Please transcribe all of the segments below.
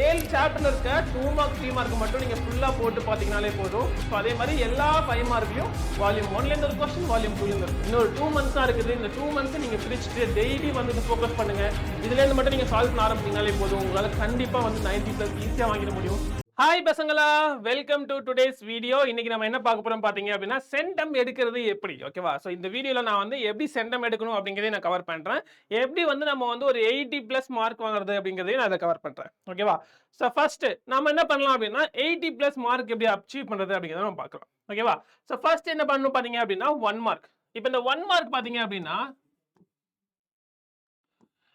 7 சாப்டர்ல இருக்க 2 mark 3 mark மட்டும் நீங்க ஃபுல்லா போட்டு பாத்தீங்கனாலே போதும். ஸோ அதே மாதிரி எல்லா 5 மார்க்லயும் வால்யூம் 1ல இருந்து ஒரு கொஸ்டின், வால்யூம் 2ல இருந்து இன்னொரு 2 months தான் இருக்குது. இந்த 2 months நீங்க பிரிச்சுட்டு டெய்லி வந்து ஃபோக்கஸ் பண்ணுங்க. இதுல இருந்து மட்டும் நீங்க சால்வ் பண்ண ஆரம்பிச்சீங்கனாலே போதும். உங்களால கண்டிப்பா வந்து 90+ ஈஸியா வாங்கிட முடியும். ஹாய் பசங்களா, வெல்கம் டு டுடேஸ் வீடியோ. இன்னைக்கு நம்ம என்ன பார்க்க போறோம் பாத்தீங்க அப்படின்னா, சென்டம் எடுக்கிறது எப்படி, ஓகேவா? ஸோ இந்த வீடியோல நான் வந்து எப்படி சென்டம் எடுக்கணும் அப்படிங்கிறதையும் நான் கவர் பண்றேன். எப்படி வந்து நம்ம வந்து ஒரு 80+ மார்க் வாங்குறது அப்படிங்கிறதையும் நான் அதை கவர் பண்றேன், ஓகேவா? ஸோ ஃபர்ஸ்ட் நம்ம என்ன பண்ணலாம் அப்படின்னா, 80+ மார்க் எப்படி அச்சீவ் பண்றது அப்படிங்கிறத நம்ம பார்க்கலாம், ஓகேவா? ஸோ ஃபர்ஸ்ட் என்ன பண்ணணும் பாத்தீங்க அப்படின்னா 1 மார்க். இப்போ இந்த 1 மார்க் பாத்தீங்க அப்படின்னா,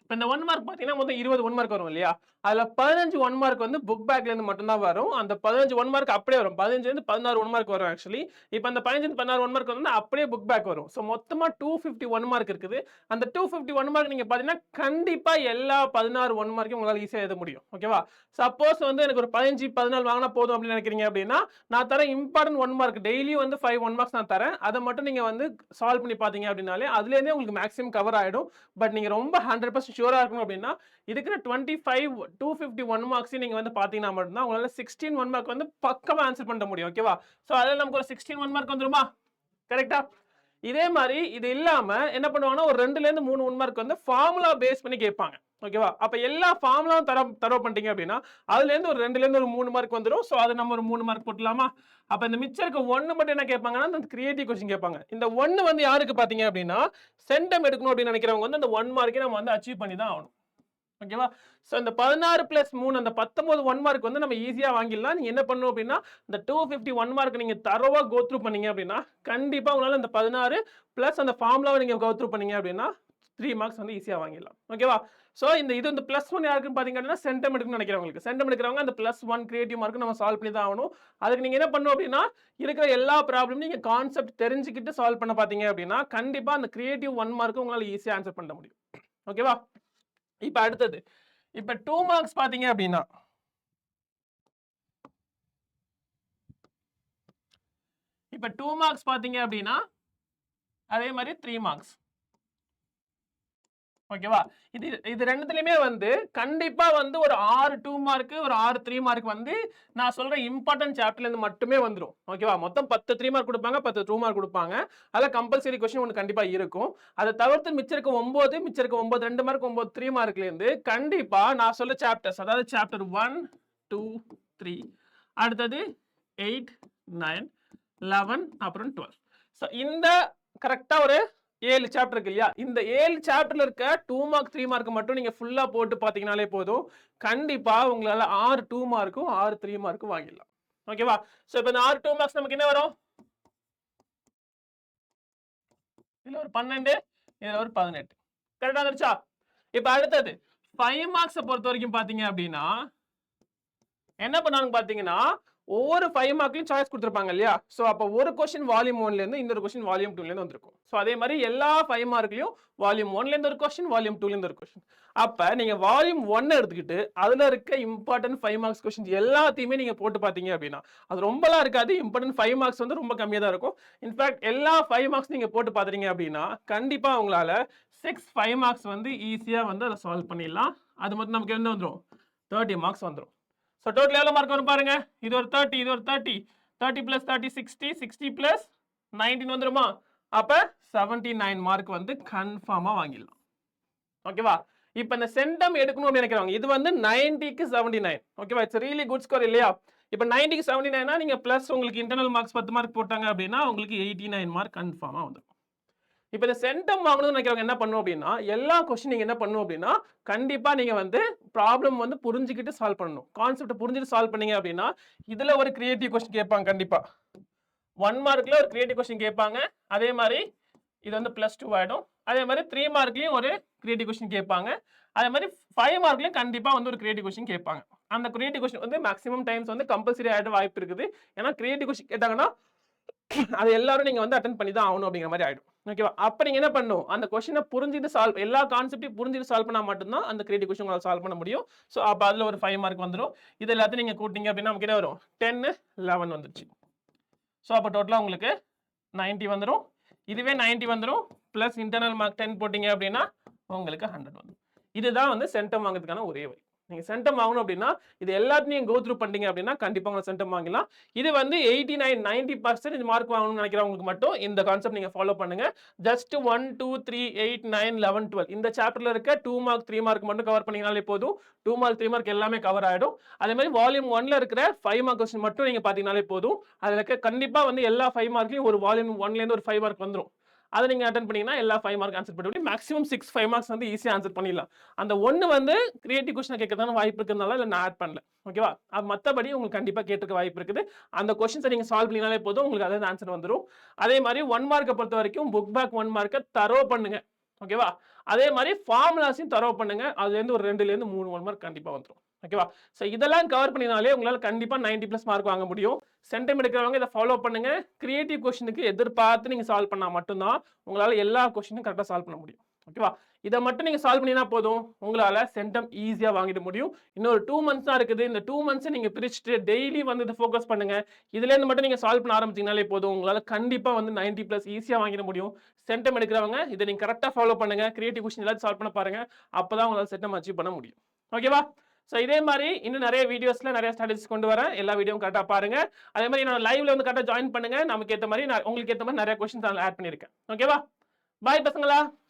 இப்போ இந்த 1 மார்க் பாத்தீங்கன்னா மொத்தம் 20 1 மார்க் வரும் இல்லையா? அதுல 15 1 மார்க் வந்து புக் பேக்ல இருந்து மட்டும் தான் வரும். அந்த 15 1 மார்க் அப்படியே வரும். 15 இருந்து 16 1 மார்க் வரும் ஆக்சுவலி. இப்போ அந்த 15 இருந்து 16 1 மார்க் வந்து அப்படியே புக் பேக் வரும். சோ மொத்தமா 251 மார்க் இருக்குது. அந்த 251 மார்க் நீங்க பாத்தீங்கன்னா கண்டிப்பா எல்லா 16 1 மார்க்கையும் உங்களால ஈஸியா எழுத முடியும், ஓகேவா? சப்போஸ் வந்து எனக்கு ஒரு 15 14 வாங்கினா போதும் அப்படின்னு நினைக்கிறீங்க அப்படின்னா, நான் தர இம்பார்ட்டன்ட் 1 மார்க் டெய்லி வந்து 5 1 மார்க்ஸ் நான் தரேன். அதை மட்டும் நீங்க வந்து சால்வ் பண்ணி பாத்தீங்க அப்படின்னாலே அதுல இருந்தே உங்களுக்கு மேக்ஸிமம் கவர் ஆயிடும். பட் நீங்க ரொம்ப 100% ஷூரா இருக்கணும் அப்படின்னா, இருக்கிற 25 251 மார்க்ஸ் நீங்க வந்து பாத்தீங்கன்னா மட்டும்தான் உங்களால 16 1 மார்க் வந்து பக்கமா ஆன்சர் பண்ண முடியும், ஓகேவா? சோ அதுல நமக்கு ஒரு 16 1 மார்க் வந்துருமா? கரெக்ட்டா? இதே மாதிரி இது இல்லாம என்ன பண்ணுவாங்கன்னா, ஒரு 2ல இருந்து 3 1 மார்க் வந்து ஃபார்முலா பேஸ் பண்ணி கேட்பாங்க, ஓகேவா? அப்ப எல்லா ஃபார்முலாவும் தரவு பண்ணிட்டீங்க அப்படின்னா, அதுல இருந்து ஒரு 2ல இருந்து ஒரு 3 மார்க் வந்துரும். சோ அது நம்ம ஒரு 3 மார்க் போட்டுலாமா? அப்ப இந்த மிச்சம் இருக்க 1 மட்டும் என்ன கேட்பாங்கன்னா, அந்த கிரியேட்டிவ் क्वेश्चन கேட்பாங்க. இந்த 1 வந்து யாருக்கு பாத்தீங்க அப்படின்னா, சென்டம் எடுக்கணும் அப்படின்னு நினைக்கிறவங்க வந்து அந்த 1 மார்க்கை நம்ம வந்து அச்சீவ் பண்ணி தான் ஆகணும், ஓகேவா? சோ இந்த 16 + 3 அந்த 19 1 மார்க் வந்து நம்ம ஈஸியா வாங்கிடலாம். நீங்க என்ன பண்ணணும் அப்படின்னா, இந்த 251 மார்க் நீங்க தரோவா கோ த்ரூ பண்ணீங்க அப்படின்னா, கண்டிப்பா உங்களால இந்த 16 பிளஸ் அந்த ஃபார்முலாவை நீங்க கோ த்ரூ பண்ணீங்க அப்படின்னா 3 மார்க்ஸ் வந்து ஈஸியா வாங்கிடலாம், ஓகேவா? சோ இது வந்து +1 யாருக்குன்னு பாத்தீங்க அப்படின்னா, சென்டம் எடுக்கணும்னு நினைக்கிறவங்களுக்கு. சென்டம் எடுக்கிறவங்க அந்த +1 கிரியேட்டிவ் மார்க் நம்ம சால்வ் பண்ணி தான் ஆகணும். அதுக்கு நீங்க என்ன பண்ணணும் அப்படின்னா, இருக்கிற எல்லா ப்ராப்ளமும் நீங்க கான்செப்ட் தெரிஞ்சுக்கிட்டு சால்வ் பண்ண பாத்தீங்க அப்படின்னா, கண்டிப்பா அந்த கிரியேட்டிவ் 1 மார்க் உங்களால ஈஸியா ஆன்சர் பண்ண முடியும், ஓகேவா? இப்ப அடுத்தது, இப்ப 2 மார்க்ஸ் பாத்தீங்க அப்படின்னா, இப்ப 2 மார்க்ஸ் பாத்தீங்க அப்படின்னா அதே மாதிரி 3 மார்க்ஸ், ஓகேவா? இது ரெண்டுத்துலயுமே வந்து கண்டிப்பா வந்து ஒரு 6 2 மார்க் ஒரு 6 3 மார்க் வந்து நான் சொல்ற இம்பார்ட்டன்ட் சாப்டர்ல இருந்து மட்டுமே வந்துரும், ஓகேவா? மொத்தம் 10 3 மார்க் கொடுப்பாங்க, 10 2 மார்க் கொடுப்பாங்க. அதுல கம்பல்சரி क्वेश्चन ஒன்னு கண்டிப்பா இருக்கும். அதை தவிர்த்து மிச்சம் இருக்க 9 2 மார்க் 9 3 மார்க்ல இருந்து கண்டிப்பா நான் சொல்ற சாப்டர்ஸ், அதாவது சாப்டர் 1 2 3 அடுத்தது 8 9 11 அப்புறம் 12. சோ இந்த கரெக்ட்டா ஒரு 7 சாப்டர் இருக்கு இல்லையா? இந்த 7 சாப்டர்ல இருக்க 2 மார்க் 3 மார்க் மட்டும் நீங்க ஃபுல்லா போட்டு பாத்தீங்கனாலே போதும். கண்டிப்பா உங்களால 6 2 மார்க்கும் 6 3 மார்க்கும் வாங்கிடலாம், ஓகேவா? சோ இப்போ இந்த 6 2 மார்க்ஸ் நமக்கு என்ன வரும்? இதுல ஒரு 12 இதுல ஒரு 18. கரெக்ட்டா வந்துருச்சா? இப்போ அடுத்தது 5 மார்க்ஸ் பொறுத்த வரைக்கும் பாத்தீங்க அப்படின்னா என்ன பண்ணாங்க பாத்தீங்கன்னா, ஒவ்வொரு 5 மார்க்லயும் சாய்ஸ் கொடுத்திருப்பாங்க இல்லையா? சோ அப்ப ஒரு क्वेश्चन வால்யூம் 1ல இருந்து இன்னொரு क्वेश्चन வால்யூம் 2ல இருந்து வந்திருக்கும். சோ அதே மாதிரி எல்லா 5 மார்க்லயும் வால்யூம் 1ல இருந்து ஒரு क्वेश्चन வால்யூம் 2ல இருந்து ஒரு क्वेश्चन. அப்ப நீங்க வால்யூம் 1 எடுத்துக்கிட்டு அதுல இருக்க இம்பார்ட்டன்ட் 5 மார்க்ஸ் क्वेश्चन எல்லாத்தையுமே நீங்க போட்டு பாத்தீங்க அப்படின்னா, அது ரொம்பலாம் இருக்காது. இம்பார்ட்டன்ட் 5 மார்க்ஸ் வந்து ரொம்ப கம்மியா தான் இருக்கும். இன்ஃபேக்ட் எல்லா 5 மார்க்ஸ் நீங்க போட்டு பாத்தீங்க அப்படின்னா, கண்டிப்பா உங்களால 5 மார்க்ஸ் வந்து ஈஸியா வந்து அதை சால்வ் பண்ணிடலாம். அது மட்டும் நமக்கு என்ன வந்துரும்? 30 மார்க்ஸ் வந்துரும். சோ டோட்டல் எவ்வளவு மார்க் வரும் பாருங்க. இது ஒரு 30 இது ஒரு 30 30 + 30 60 60 + 19 வந்துருமா? அப்ப 79 மார்க் வந்து கன்ஃபார்மா வாங்கிடலாம், ஓகேவா? இப்போ இந்த சென்டம் எடுக்கணும்னு நினைக்கிறவங்க இது வந்து 90க்கு 79, ஓகேவா? இட்ஸ் ரியலி குட் ஸ்கோர் இல்லையா? இப்போ 90க்கு 79னா நீங்க பிளஸ் உங்களுக்கு இன்டர்னல் மார்க்ஸ் 10 மார்க் போட்டாங்க அப்படின்னா உங்களுக்கு 89 மார்க் கன்ஃபார்மா வந்துரும். இப்போ இந்த சென்டம் வாங்கணும்னு நினைக்கிறவங்க என்ன பண்ணணும் அப்படின்னா, எல்லா क्वेश्चन நீங்க என்ன பண்ணணும் அப்படின்னா, கண்டிப்பா நீங்க வந்து ப்ராப்ளம் வந்து புரிஞ்சுக்கிட்டு சால்வ் பண்ணணும். கான்செப்ட் புரிஞ்சுட்டு சால்வ் பண்ணீங்க அப்படின்னா, இதுல ஒரு கிரியேட்டிவ் क्वेश्चन கேட்பாங்க கண்டிப்பா. 1 மார்க்ல ஒரு கிரியேட்டிவ் क्वेश्चन கேட்பாங்க. அதே மாதிரி இது வந்து +2 ஆயிடும். அதே மாதிரி 3 மார்க்லயும் ஒரு கிரியேட்டிவ் क्वेश्चन கேட்பாங்க. அதே மாதிரி 5 மார்க்லயும் கண்டிப்பா வந்து ஒரு கிரியேட்டிவ் क्वेश्चन கேட்பாங்க. அந்த கிரியேட்டிவ் क्वेश्चन வந்து மேக்ஸிமம் டைம்ஸ் வந்து கம்பல்சரி ஆயிட வாய்ப்பு இருக்குது. ஏன்னா கிரியேட்டிவ் क्वेश्चन கேட்டாங்கன்னா அது எல்லாரும் நீங்க வந்து அட்டெண்ட் பண்ணி தான் ஆகணும் அப்படிங்கிற மாதிரி ஆயிடும், ஓகேவா? அப்ப நீங்க என்ன பண்ணணும்? அந்த क्वेश्चन புரிஞ்சிட்டு சால்வ் எல்லா கான்செப்ட்டையும் புரிஞ்சிட்டு சால்வ் பண்ணா மட்டும் தான் அந்த கிரியேட்டிவ் क्वेश्चन உங்களால சால்வ் பண்ண முடியும். சோ அப்ப அதுல ஒரு 5 மார்க் வந்துரும். இது எல்லாத்தையும் நீங்க கூட்டிங்க அப்படின்னா நமக்கு என்ன வரும்? 10 11 வந்துருச்சு. சோ அப்ப டோட்டலா உங்களுக்கு 90 வந்துரும். இதுவே 90 வந்துரும். பிளஸ் இன்டர்னல் மார்க் 10 போட்டீங்க அப்படின்னா உங்களுக்கு 100 வந்துரும். இதுதான் வந்து சென்டம் வாங்குறதுக்கான ஒரே வழி. நீங்க சென்டம் வாங்கணும் அப்படின்னா இது எல்லாத்தையும் கோ த்ரூ பண்ணிட்டீங்க அப்படின்னா கண்டிப்பா உங்களை சென்டம் வாங்கலாம். இது வந்து 89-90% மார்க் வாங்கணும்னு நினைக்கிறவங்களுக்கு மட்டும் இந்த கான்செப்ட் நீங்க ஃபாலோ பண்ணுங்க. ஜஸ்ட் 1 2 3 8 9 11 12 இந்த சாப்டர்ல இருக்க 2 மார்க் 3 மார்க் மட்டும் கவர் பண்ணீங்கனாலே போதும். 2 மார்க் 3 மார்க் எல்லாமே கவர் ஆயிடும். அதே மாதிரி வால்யூம் 1ல இருக்கிற 5 மார்க் क्वेश्चन மட்டும் நீங்க பாத்தீங்கனாலே போதும். அதுல இருக்க கண்டிப்பா வந்து எல்லா 5 மார்க்லயும் ஒரு வால்யூம் 1ல இருந்து ஒரு 5 மார்க் வந்துரும். அதை நீங்க அட்டெண்ட் பண்ணீங்கன்னா எல்லா 5 மார்க் ஆன்சர் பண்ணி மேக்ஸிமம் 6 5 மார்க்ஸ் வந்து ஈஸியா ஆன்சர் பண்ணிடலாம். அந்த ஒன்னு வந்து கிரியேட்டிவ் क्वेश्चन கேட்கறதான வாய்ப்பு இருக்கிறதுனால இல்ல நான் ஆட் பண்ணல. ஓகேவா? அது மத்தபடி உங்களுக்கு கண்டிப்பா கேட்டிருக்க வாய்ப்பு இருக்குது. அந்த क्वेश्चंस நீங்க சால்வ் பண்ணீங்கனாலே போதும் உங்களுக்கு அதே ஆன்சர் வந்துரும். அதே மாதிரி 1 மார்க்க பொறுத்த வரைக்கும் புக் பேக் 1 மார்க்க தரோ பண்ணுங்க. ஓகேவா? அதே மாதிரி ஃபார்முலாஸையும் தரோ பண்ணுங்க. அதுல இருந்து ஒரு 2ல இருந்து 3 1 மார்க் கண்டிப்பா வந்துரும். ஓகேவா? சோ இதெல்லாம் கவர் பண்ணினாலே உங்களால கண்டிப்பா 90+ மார்க் வாங்க முடியும். சென்டம் எடுக்கிறவங்க இதை ஃபாலோ பண்ணுங்க. கிரியேட்டிவ் क्वेश्चनக்கு எதிர்பார்த்து நீங்க சால்வ் பண்ணா மட்டும்தான் உங்களால எல்லா क्वेश्चनயும் கரெக்டா சால்வ் பண்ண முடியும். ஓகேவா? இதை மட்டும் நீங்க சால்வ் பண்ணினா போதும் உங்களால சென்டம் ஈஸியா வாங்கிட முடியும். இன்னொரு 2 மந்த்ஸ் தான் இருக்குது. இந்த 2 மந்த்ஸ் நீங்க பிரிச்சுட்டு டெய்லி வந்து இதை ஃபோக்கஸ் பண்ணுங்க. இதுல இருந்து மட்டும் நீங்க சால்வ் பண்ண ஆரம்பிச்சீங்கனாலே போதும் உங்களால கண்டிப்பா வந்து 90+ ஈஸியா வாங்கிட முடியும். சென்டம் எடுக்கிறவங்க இதை நீங்க கரெக்டா ஃபாலோ பண்ணுங்க. கிரியேட்டிவ் क्वेश्चन எல்லாத்தையும் சால்வ் பண்ண பாருங்க. அப்பதான் உங்களால சென்டம் அச்சீவ் பண்ண முடியும். ஓகேவா? சோ இதே மாதிரி இன்னும் நிறைய வீடியோஸ்ல நிறைய ஸ்ட்ராட்டஜிஸ் கொண்டு வரேன். எல்லா வீடியோவும் கரெக்டா பாருங்க. அதே மாதிரி நான் லைவ்ல வந்து கரெக்டா ஜாயின் பண்ணுங்க. நமக்கு ஏத்த மாதிரி உங்களுக்கு ஏத்த மாதிரி நிறைய क्वेश्चंस நான் ஆட் பண்ணிருக்கேன். ஓகேவா? பாய் பசங்களா.